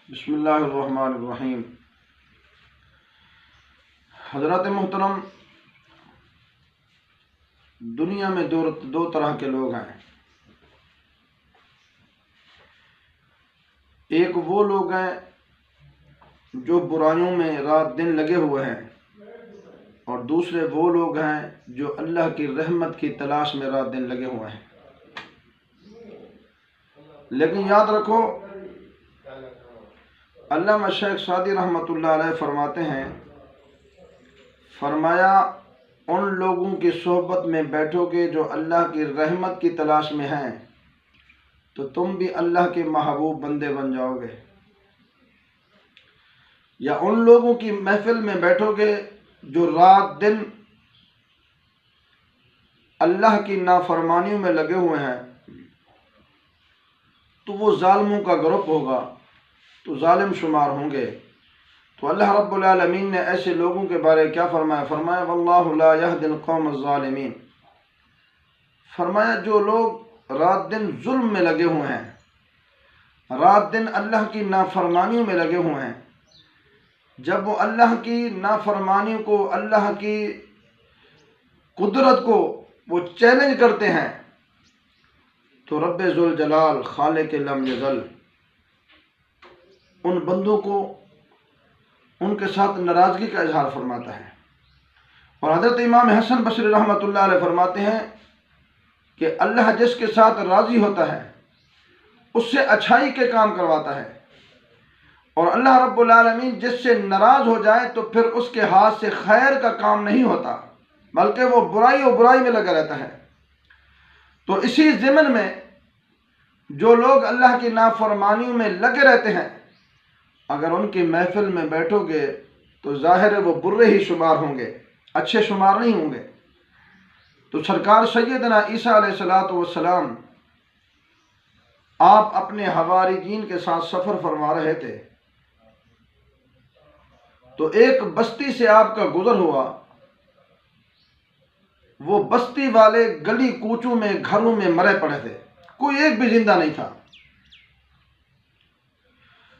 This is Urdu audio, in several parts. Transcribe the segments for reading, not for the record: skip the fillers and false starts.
بسم اللہ الرحمن الرحیم۔ حضرات محترم، دنیا میں دو طرح کے لوگ ہیں۔ ایک وہ لوگ ہیں جو برائیوں میں رات دن لگے ہوئے ہیں، اور دوسرے وہ لوگ ہیں جو اللہ کی رحمت کی تلاش میں رات دن لگے ہوئے ہیں۔ لیکن یاد رکھو، علامہ شیخ سعدی رحمۃ اللہ علیہ فرماتے ہیں، فرمایا ان لوگوں کی صحبت میں بیٹھو گے جو اللہ کی رحمت کی تلاش میں ہیں تو تم بھی اللہ کے محبوب بندے بن جاؤ گے، یا ان لوگوں کی محفل میں بیٹھو گے جو رات دن اللہ کی نافرمانیوں میں لگے ہوئے ہیں تو وہ ظالموں کا گروپ ہوگا، تو ظالم شمار ہوں گے۔ تو اللہ رب العالمین نے ایسے لوگوں کے بارے کیا فرمایا؟ فرمایا واللہ لا یہدی القوم الظالمین۔ فرمایا جو لوگ رات دن ظلم میں لگے ہوئے ہیں، رات دن اللہ کی نافرمانیوں میں لگے ہوئے ہیں، جب وہ اللہ کی نافرمانیوں کو، اللہ کی قدرت کو وہ چیلنج کرتے ہیں تو رب ذوالجلال خالق لم یزل ان بندوں کو ان کے ساتھ ناراضگی کا اظہار فرماتا ہے۔ اور حضرت امام حسن بصری رحمۃ اللہ علیہ فرماتے ہیں کہ اللہ جس کے ساتھ راضی ہوتا ہے اس سے اچھائی کے کام کرواتا ہے، اور اللہ رب العالمین جس سے ناراض ہو جائے تو پھر اس کے ہاتھ سے خیر کا کام نہیں ہوتا، بلکہ وہ برائی میں لگا رہتا ہے۔ تو اسی ضمن میں جو لوگ اللہ کی نافرمانیوں میں لگے رہتے ہیں، اگر ان کی محفل میں بیٹھو گے تو ظاہر ہے وہ برے ہی شمار ہوں گے، اچھے شمار نہیں ہوں گے۔ تو سرکار سیدنا عیسیٰ علیہ السلام آپ اپنے حواریین کے ساتھ سفر فرما رہے تھے، تو ایک بستی سے آپ کا گزر ہوا۔ وہ بستی والے گلی کوچوں میں، گھروں میں مرے پڑے تھے، کوئی ایک بھی زندہ نہیں تھا۔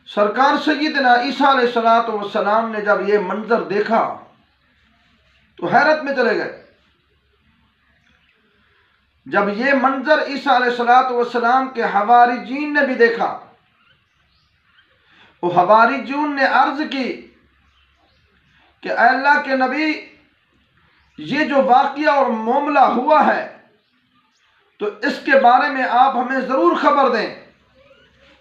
سرکار سیدنا عیسیٰ علیہ السلام نے جب یہ منظر دیکھا تو حیرت میں چلے گئے۔ جب یہ منظر عیسیٰ علیہ السلام کے حواریین نے بھی دیکھا، وہ حواریون نے عرض کی کہ اے اللہ کے نبی، یہ جو واقعہ اور معاملہ ہوا ہے تو اس کے بارے میں آپ ہمیں ضرور خبر دیں،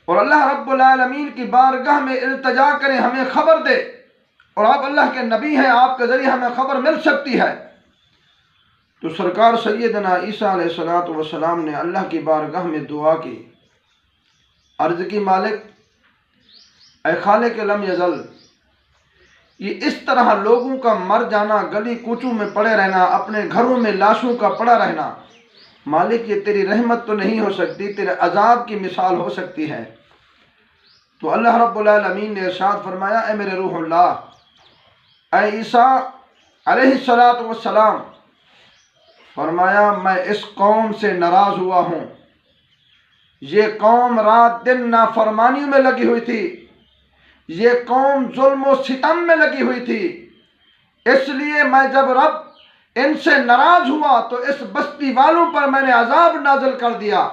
اور اللہ رب العالمین کی بارگاہ میں التجا کریں ہمیں خبر دے، اور آپ اللہ کے نبی ہیں، آپ کے ذریعے ہمیں خبر مل سکتی ہے۔ تو سرکار سیدنا عیسیٰ علیہ السلام نے اللہ کی بارگاہ میں دعا کی، عرض کی مالک اے خالق لم یزل، یہ اس طرح لوگوں کا مر جانا، گلی کوچوں میں پڑے رہنا، اپنے گھروں میں لاشوں کا پڑا رہنا، مالک یہ تیری رحمت تو نہیں ہو سکتی، تیرے عذاب کی مثال ہو سکتی ہے۔ تو اللہ رب العالمین نے ارشاد فرمایا اے میرے روح اللہ، اے عیسیٰ علیہ السلام، فرمایا میں اس قوم سے ناراض ہوا ہوں۔ یہ قوم رات دن نافرمانیوں میں لگی ہوئی تھی، یہ قوم ظلم و ستم میں لگی ہوئی تھی، اس لیے میں جب رب ان سے ناراض ہوا تو اس بستی والوں پر میں نے عذاب نازل کر دیا،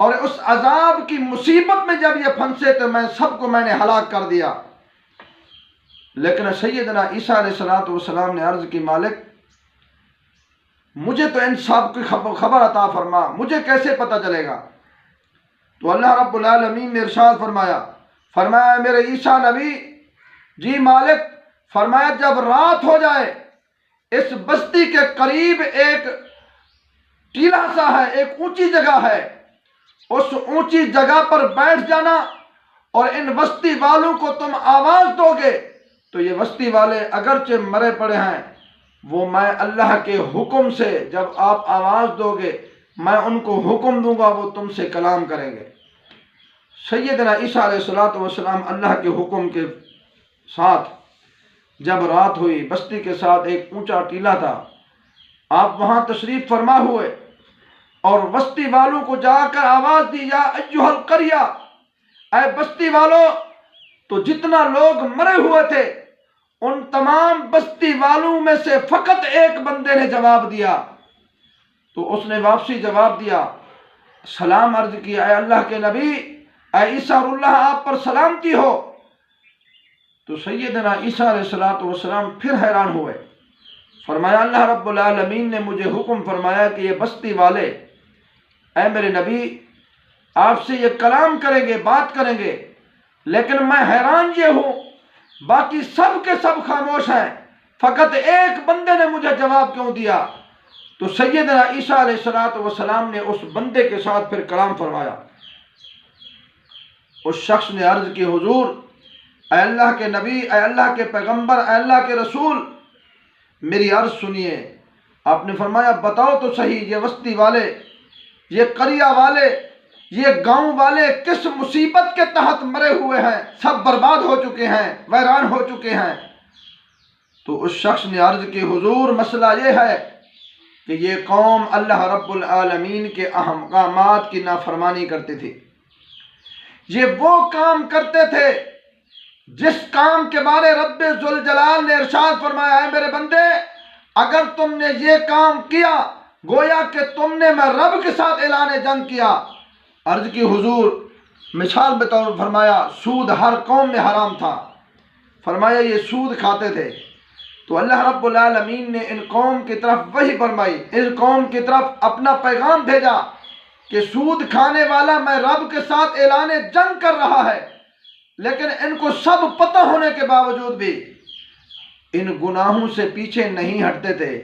اور اس عذاب کی مصیبت میں جب یہ پھنسے تو میں سب کو میں نے ہلاک کر دیا۔ لیکن سیدنا عیسیٰ علیہ السلام نے عرض کی مالک مجھے تو ان سب کی خبر عطا فرما، مجھے کیسے پتہ چلے گا؟ تو اللہ رب العالمین نے ارشاد فرمایا میرے عیسیٰ نبی، جی مالک، فرمایا جب رات ہو جائے اس بستی کے قریب ایک ٹیلہ سا ہے، ایک اونچی جگہ ہے، اس اونچی جگہ پر بیٹھ جانا، اور ان بستی والوں کو تم آواز دو گے تو یہ بستی والے اگرچہ مرے پڑے ہیں، وہ میں اللہ کے حکم سے جب آپ آواز دو گے میں ان کو حکم دوں گا، وہ تم سے کلام کریں گے۔ سیدنا عیسیٰ علیہ السلام اللہ کے حکم کے ساتھ جب رات ہوئی، بستی کے ساتھ ایک اونچا ٹیلہ تھا، آپ وہاں تشریف فرما ہوئے، اور بستی والوں کو جا کر آواز دی یا ایھا القریہ، اے بستی والوں، تو جتنا لوگ مرے ہوئے تھے ان تمام بستی والوں میں سے فقط ایک بندے نے جواب دیا، تو اس نے واپسی جواب دیا، سلام عرض کیا، اے اللہ کے نبی، اے عیسیٰ اللہ آپ پر سلامتی ہو۔ تو سیدنا عیسیٰ علیہ السلام پھر حیران ہوئے، فرمایا اللہ رب العالمین نے مجھے حکم فرمایا کہ یہ بستی والے اے میرے نبی آپ سے یہ کلام کریں گے، بات کریں گے، لیکن میں حیران یہ ہوں باقی سب کے سب خاموش ہیں، فقط ایک بندے نے مجھے جواب کیوں دیا؟ تو سیدنا عیسیٰ علیہ السلام نے اس بندے کے ساتھ پھر کلام فرمایا۔ اس شخص نے عرض کی، حضور اے اللہ کے نبی، اے اللہ کے پیغمبر، اے اللہ کے رسول، میری عرض سنیے۔ آپ نے فرمایا بتاؤ تو صحیح، یہ بستی والے، یہ قریہ والے، یہ گاؤں والے کس مصیبت کے تحت مرے ہوئے ہیں، سب برباد ہو چکے ہیں، ویران ہو چکے ہیں؟ تو اس شخص نے عرض کی، حضور مسئلہ یہ ہے کہ یہ قوم اللہ رب العالمین کے احکامات کی نافرمانی کرتی تھی۔ یہ وہ کام کرتے تھے جس کام کے بارے رب ذوالجلال نے ارشاد فرمایا، اے میرے بندے اگر تم نے یہ کام کیا گویا کہ تم نے میں رب کے ساتھ اعلان جنگ کیا۔ عرض کی، حضور مثال بطور فرمایا سود ہر قوم میں حرام تھا، فرمایا یہ سود کھاتے تھے، تو اللہ رب العالمین نے ان قوم کی طرف وحی فرمائی، اس قوم کی طرف اپنا پیغام بھیجا کہ سود کھانے والا میں رب کے ساتھ اعلان جنگ کر رہا ہے، لیکن ان کو سب پتہ ہونے کے باوجود بھی ان گناہوں سے پیچھے نہیں ہٹتے تھے۔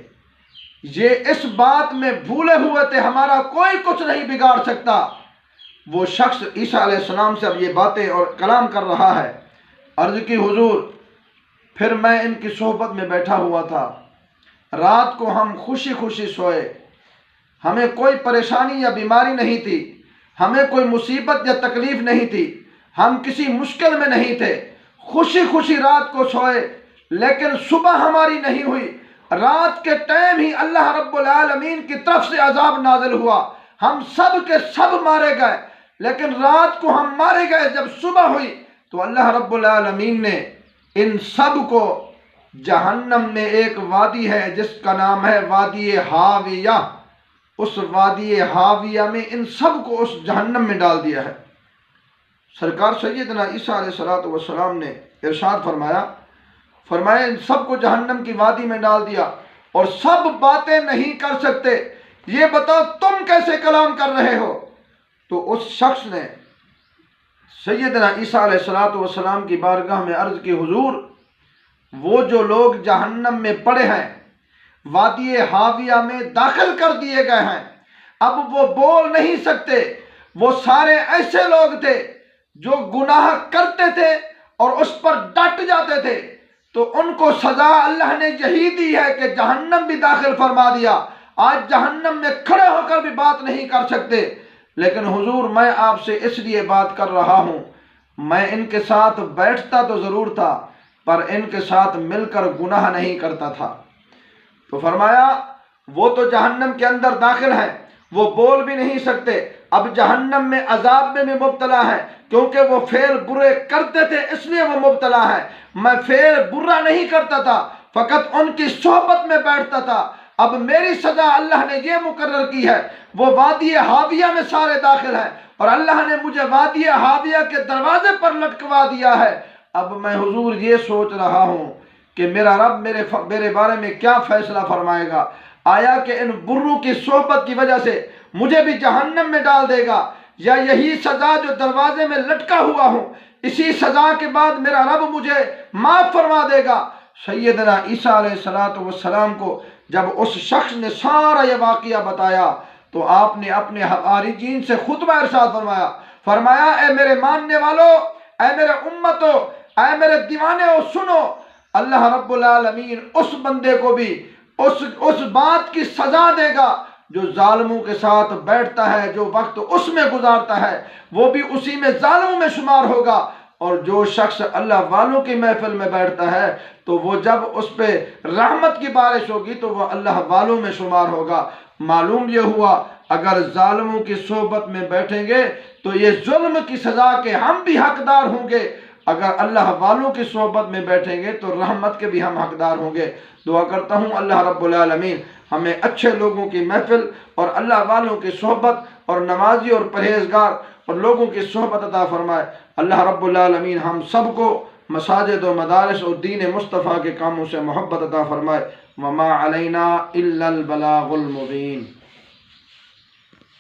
یہ اس بات میں بھولے ہوئے تھے ہمارا کوئی کچھ نہیں بگاڑ سکتا۔ وہ شخص عیسیٰ علیہ السلام سے اب یہ باتیں اور کلام کر رہا ہے۔ عرض کی، حضور پھر میں ان کی صحبت میں بیٹھا ہوا تھا، رات کو ہم خوشی خوشی سوئے، ہمیں کوئی پریشانی یا بیماری نہیں تھی، ہمیں کوئی مصیبت یا تکلیف نہیں تھی، ہم کسی مشکل میں نہیں تھے، خوشی خوشی رات کو سوئے، لیکن صبح ہماری نہیں ہوئی، رات کے ٹائم ہی اللہ رب العالمین کی طرف سے عذاب نازل ہوا، ہم سب کے سب مارے گئے، لیکن رات کو ہم مارے گئے، جب صبح ہوئی تو اللہ رب العالمین نے ان سب کو جہنم میں ایک وادی ہے جس کا نام ہے وادی حاویہ، اس وادی حاویہ میں ان سب کو اس جہنم میں ڈال دیا ہے۔ سرکار سیدنا عیسیٰ علیہ السلام نے ارشاد فرمایا ان سب کو جہنم کی وادی میں ڈال دیا، اور سب باتیں نہیں کر سکتے، یہ بتاؤ تم کیسے کلام کر رہے ہو؟ تو اس شخص نے سیدنا عیسیٰ علیہ السلام کی بارگاہ میں عرض کی، حضور وہ جو لوگ جہنم میں پڑے ہیں، وادی حاویہ میں داخل کر دیے گئے ہیں، اب وہ بول نہیں سکتے، وہ سارے ایسے لوگ تھے جو گناہ کرتے تھے اور اس پر ڈٹ جاتے تھے، تو ان کو سزا اللہ نے یہی دی ہے کہ جہنم بھی داخل فرما دیا، آج جہنم میں کھڑے ہو کر بھی بات نہیں کر سکتے۔ لیکن حضور میں آپ سے اس لیے بات کر رہا ہوں، میں ان کے ساتھ بیٹھتا تو ضرور تھا پر ان کے ساتھ مل کر گناہ نہیں کرتا تھا۔ تو فرمایا وہ تو جہنم کے اندر داخل ہیں، وہ بول بھی نہیں سکتے، اب جہنم میں عذاب میں بھی مبتلا ہے، کیونکہ وہ فعل برے کرتے تھے اس لیے وہ مبتلا ہے، میں فعل برا نہیں کرتا تھا، فقط ان کی صحبت میں بیٹھتا تھا، اب میری سزا اللہ نے یہ مقرر کی ہے، وہ وادی حاویہ میں سارے داخل ہیں اور اللہ نے مجھے وادی حاویہ کے دروازے پر لٹکوا دیا ہے۔ اب میں حضور یہ سوچ رہا ہوں کہ میرا رب میرے بارے میں کیا فیصلہ فرمائے گا، آیا کہ ان بروں کی صحبت کی وجہ سے مجھے بھی جہنم میں ڈال دے گا، یا یہی سزا جو دروازے میں لٹکا ہوا ہوں اسی سزا کے بعد میرا رب مجھے معاف فرما دے گا۔ سیدنا عیسیٰ علیہ السلام کو جب اس شخص نے سارا یہ واقعہ بتایا تو آپ نے اپنے حواریین سے خطبہ ارشاد فرمایا اے میرے ماننے والو، اے میرے امتو، اے میرے دیوانےو، سنو، اللہ رب العالمین اس بندے کو بھی اس بات کی سزا دے گا جو ظالموں کے ساتھ بیٹھتا ہے، جو وقت اس میں گزارتا ہے وہ بھی اسی میں ظالموں میں شمار ہوگا، اور جو شخص اللہ والوں کی محفل میں بیٹھتا ہے تو وہ جب اس پہ رحمت کی بارش ہوگی تو وہ اللہ والوں میں شمار ہوگا۔ معلوم یہ ہوا اگر ظالموں کی صحبت میں بیٹھیں گے تو یہ ظلم کی سزا کے ہم بھی حقدار ہوں گے، اگر اللہ والوں کی صحبت میں بیٹھیں گے تو رحمت کے بھی ہم حقدار ہوں گے۔ دعا کرتا ہوں اللہ رب العالمین ہمیں اچھے لوگوں کی محفل اور اللہ والوں کی صحبت اور نمازی اور پرہیزگار اور لوگوں کی صحبت عطا فرمائے۔ اللہ رب العالمین ہم سب کو مساجد و مدارس اور دین مصطفیٰ کے کاموں سے محبت عطا فرمائے۔ وما علینا الا البلاغ المبین۔